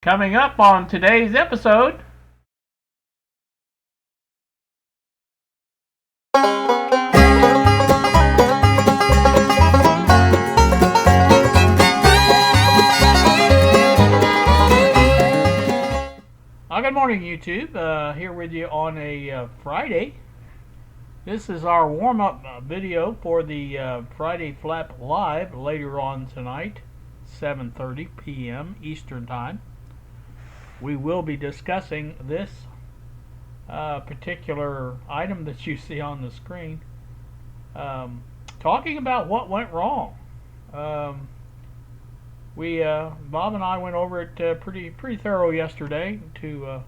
Coming up on today's episode, good morning YouTube, here with you on a Friday. This is our warm-up video for the Friday Flap Live later on tonight, 7:30 p.m. Eastern Time. We will be discussing this particular item that you see on the screen, talking about what went wrong. Bob and I went over it pretty thorough yesterday to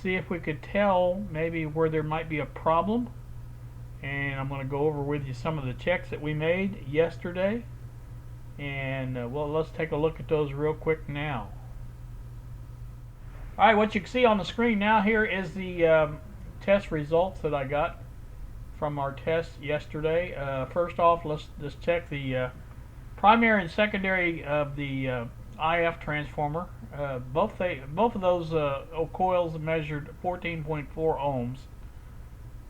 see if we could tell maybe where there might be a problem, and I'm going to go over with you some of the checks that we made yesterday, and well, let's take a look at those real quick now. Alright, what you can see on the screen now here is the test results that I got from our test yesterday. First off, let's just check the primary and secondary of the IF transformer. Both of those coils measured 14.4 ohms,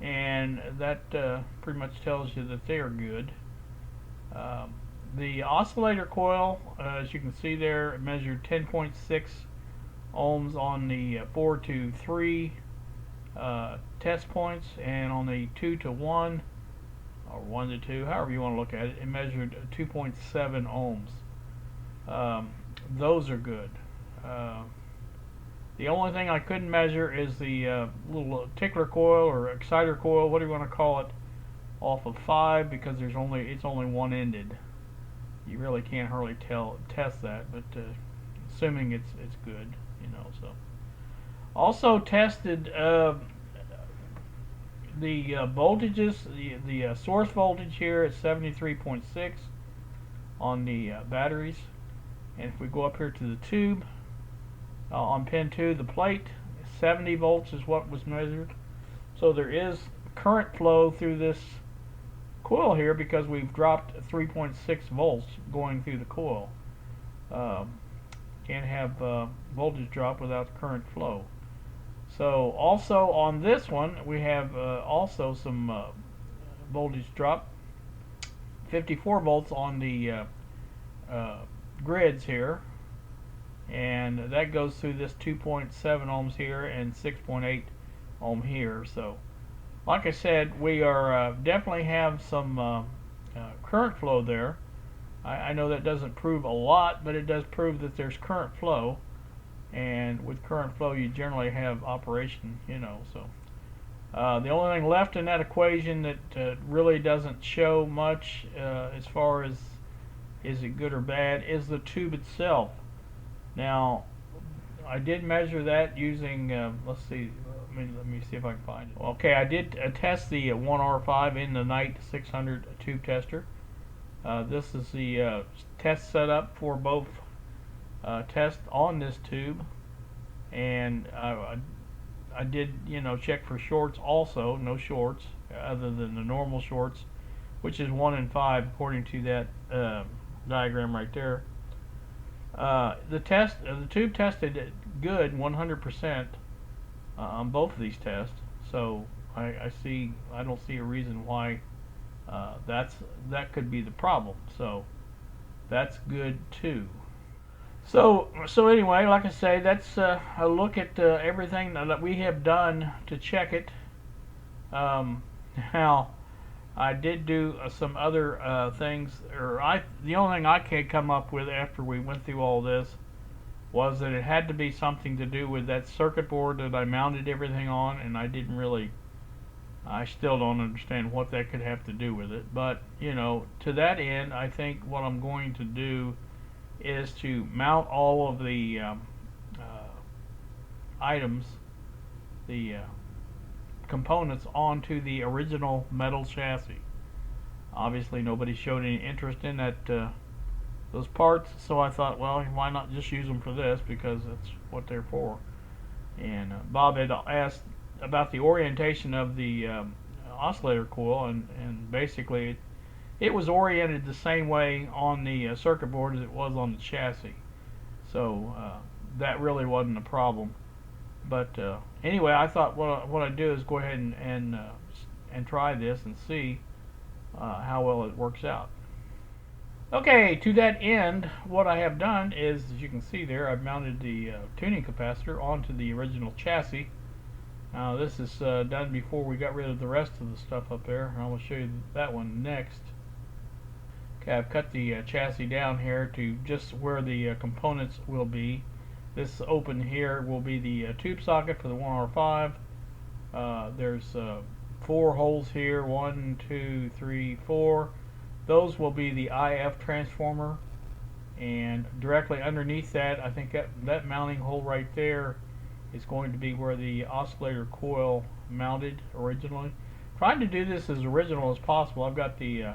and that pretty much tells you that they are good. The oscillator coil, as you can see there, measured 10.6 ohms on the 4 to 3 test points, and on the 2 to 1 or 1 to 2, however you want to look at it, it measured 2.7 ohms. Those are good. The only thing I couldn't measure is the little tickler coil or exciter coil, what do you want to call it, off of 5, because it's only one-ended. You really can't hardly test that, but assuming it's good, you know. So also tested the voltages, the source voltage here is 73.6 on the batteries, and if we go up here to the tube, on pin 2, the plate, 70 volts is what was measured. So there is current flow through this coil here because we've dropped 3.6 volts going through the coil. Can't have voltage drop without current flow. So also on this one we have also some voltage drop, 54 volts on the grids here, and that goes through this 2.7 ohms here and 6.8 ohm here. So like I said, we are definitely have some current flow there. I know that doesn't prove a lot, but it does prove that there's current flow, and with current flow you generally have operation, you know. So the only thing left in that equation that really doesn't show much as far as is it good or bad is the tube itself. Now I did measure that using let's see, let me see if I can find it. Okay, I did test the 1R5 in the Night 600 tube tester. This is the test setup for both tests on this tube, and I did, you know, check for shorts also. No shorts other than the normal shorts, which is 1 and 5 according to that diagram right there. The tube tested good 100% on both of these tests, so I don't see a reason why that could be the problem. So that's good too. So anyway, like I say, that's a look at everything that we have done to check it. Now I did do some other things, the only thing I could come up with after we went through all this was that it had to be something to do with that circuit board that I mounted everything on, and I still don't understand what that could have to do with it. But, you know, to that end, I think what I'm going to do is to mount all of the items, the components, onto the original metal chassis. Obviously nobody showed any interest in that those parts, so I thought, well, why not just use them for this, because that's what they're for. And Bob had asked about the orientation of the oscillator coil, and basically it was oriented the same way on the circuit board as it was on the chassis. So that really wasn't a problem. But anyway, I thought what I'd do is go ahead and try this and see how well it works out. Okay, to that end, what I have done is, as you can see there, I've mounted the tuning capacitor onto the original chassis. Now this is done before we got rid of the rest of the stuff up there. I will show you that one next. Okay, I've cut the chassis down here to just where the components will be. This open here will be the tube socket for the 1R5. There's 4 holes here, 1, 2, 3, 4. Those will be the IF transformer, and directly underneath that, I think that mounting hole right there is going to be where the oscillator coil mounted originally. Trying to do this as original as possible. I've got the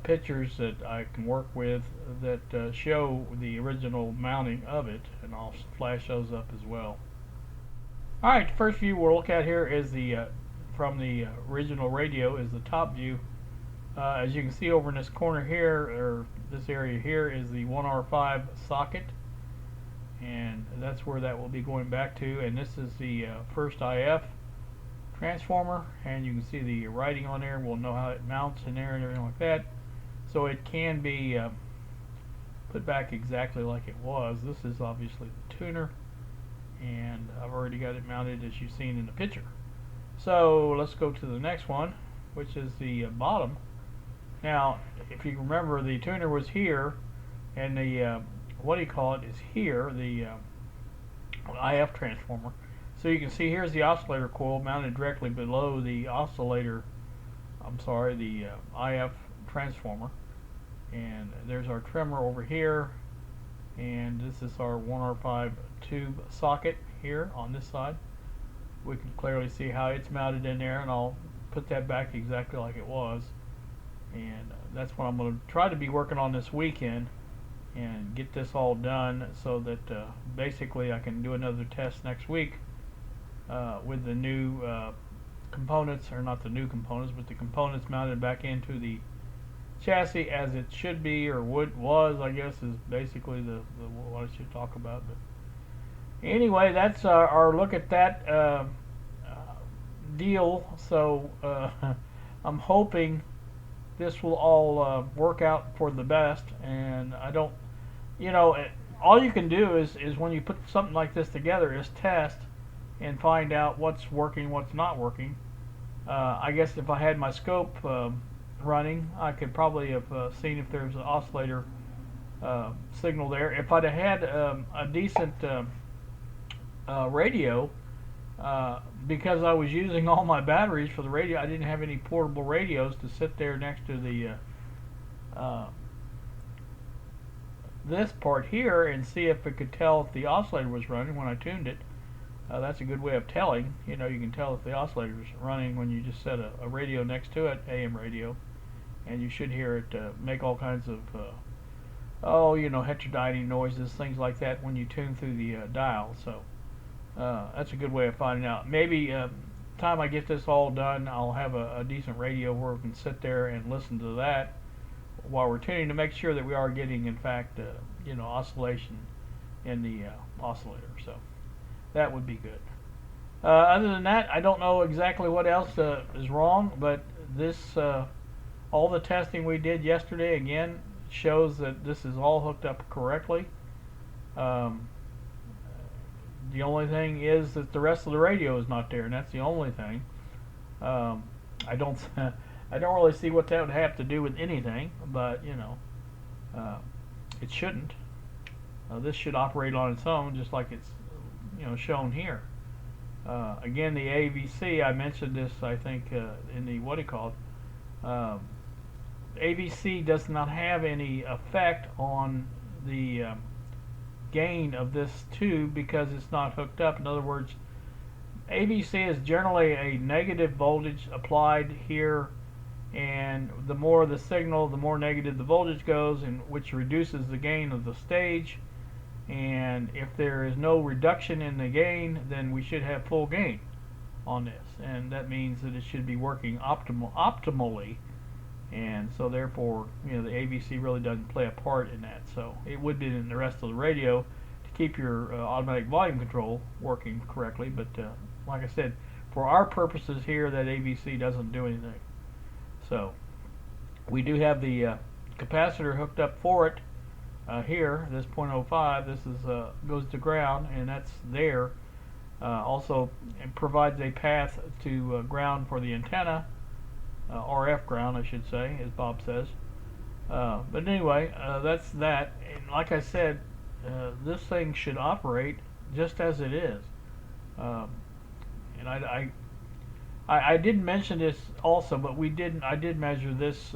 pictures that I can work with that show the original mounting of it, and I'll flash those up as well. Alright, the first view we'll look at here is the from the original radio is the top view. As you can see over in this corner here, or this area here, is the 1R5 socket, and that's where that will be going back to. And this is the first IF transformer, and you can see the writing on there. We'll know how it mounts in there and everything like that, so it can be put back exactly like it was. This is obviously the tuner, and I've already got it mounted as you've seen in the picture. So let's go to the next one, which is the bottom. Now, if you remember, the tuner was here, and the is here, the IF transformer. So you can see here's the oscillator coil mounted directly below the the IF transformer. And there's our trimmer over here, and this is our 1R5 tube socket here on this side. We can clearly see how it's mounted in there, and I'll put that back exactly like it was. And that's what I'm going to try to be working on this weekend and get this all done, so that basically I can do another test next week with the new components, or not the new components, but the components mounted back into the chassis as it should be, or was, I guess, is basically the what I should talk about. But anyway, that's our look at that deal. So I'm hoping this will all work out for the best, and I don't, all you can do is when you put something like this together is test and find out what's working, what's not working. I guess if I had my scope running, I could probably have seen if there's an oscillator signal there. If I'd have had a decent radio, because I was using all my batteries for the radio, I didn't have any portable radios to sit there next to the this part here and see if it could tell if the oscillator was running when I tuned it. That's a good way of telling. You can tell if the oscillator is running when you just set a radio next to it, AM radio, and you should hear it make all kinds of heterodyne noises, things like that when you tune through the dial. So that's a good way of finding out. Maybe time I get this all done, I'll have a decent radio where we can sit there and listen to that while we're tuning to make sure that we are getting, in fact, oscillation in the oscillator. So that would be good. Other than that, I don't know exactly what else is wrong, but this all the testing we did yesterday again shows that this is all hooked up correctly. The only thing is that the rest of the radio is not there, and that's the only thing. I don't really see what that would have to do with anything, but it shouldn't. This should operate on its own, just like it's shown here. Again, the AVC, I mentioned this, I think, in the AVC does not have any effect on the gain of this tube because it's not hooked up. In other words, AVC is generally a negative voltage applied here, and the more the signal, the more negative the voltage goes, and which reduces the gain of the stage. And if there is no reduction in the gain, then we should have full gain on this, and that means that it should be working optimally. And so therefore, the AVC really doesn't play a part in that. So it would be in the rest of the radio to keep your automatic volume control working correctly. But like I said, for our purposes here, that AVC doesn't do anything. So we do have the capacitor hooked up for it here. This 0.05. This is goes to ground, and that's there. Also, it provides a path to ground for the antenna, RF ground, I should say, as Bob says. But anyway, that's that. And like I said, this thing should operate just as it is. And I didn't mention this also, but I did measure this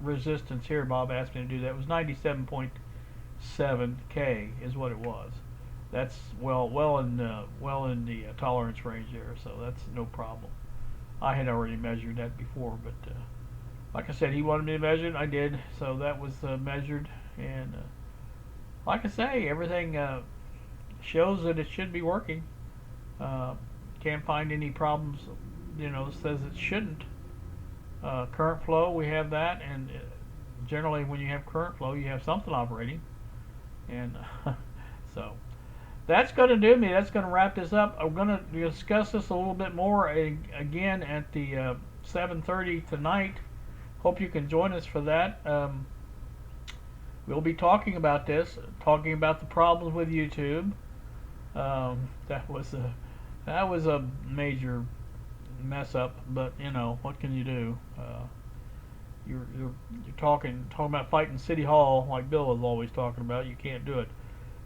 resistance here. Bob asked me to do that. It was 97.7K is what it was. That's well in the tolerance range there, so that's no problem. I had already measured that before, but like I said, he wanted me to measure it. I did, so that was measured, and like I say, everything shows that it should be working. Can't find any problems. Says it shouldn't. Current flow, we have that, and generally when you have current flow, you have something operating, and so. That's going to do me. That's going to wrap this up. I'm going to discuss this a little bit more again at the 7:30 tonight. Hope you can join us for that. We'll be talking about this, talking about the problems with YouTube. That was a major mess up, but what can you do? You're talking about fighting City Hall like Bill is always talking about. You can't do it.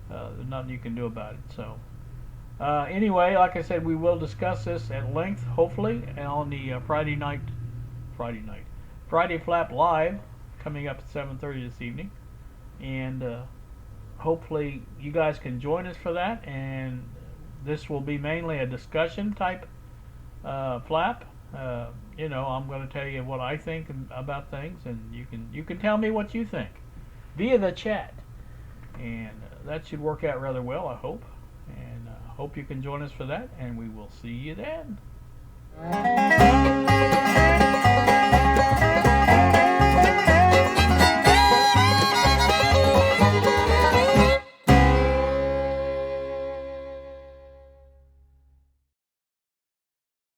There's nothing you can do about it. So anyway, like I said, we will discuss this at length, hopefully, on the Friday Flap Live coming up at 7:30 this evening, and hopefully you guys can join us for that. And this will be mainly a discussion type flap. I'm going to tell you what I think about things, and you can tell me what you think via the chat. And that should work out rather well, I hope. And hope you can join us for that, and we will see you then.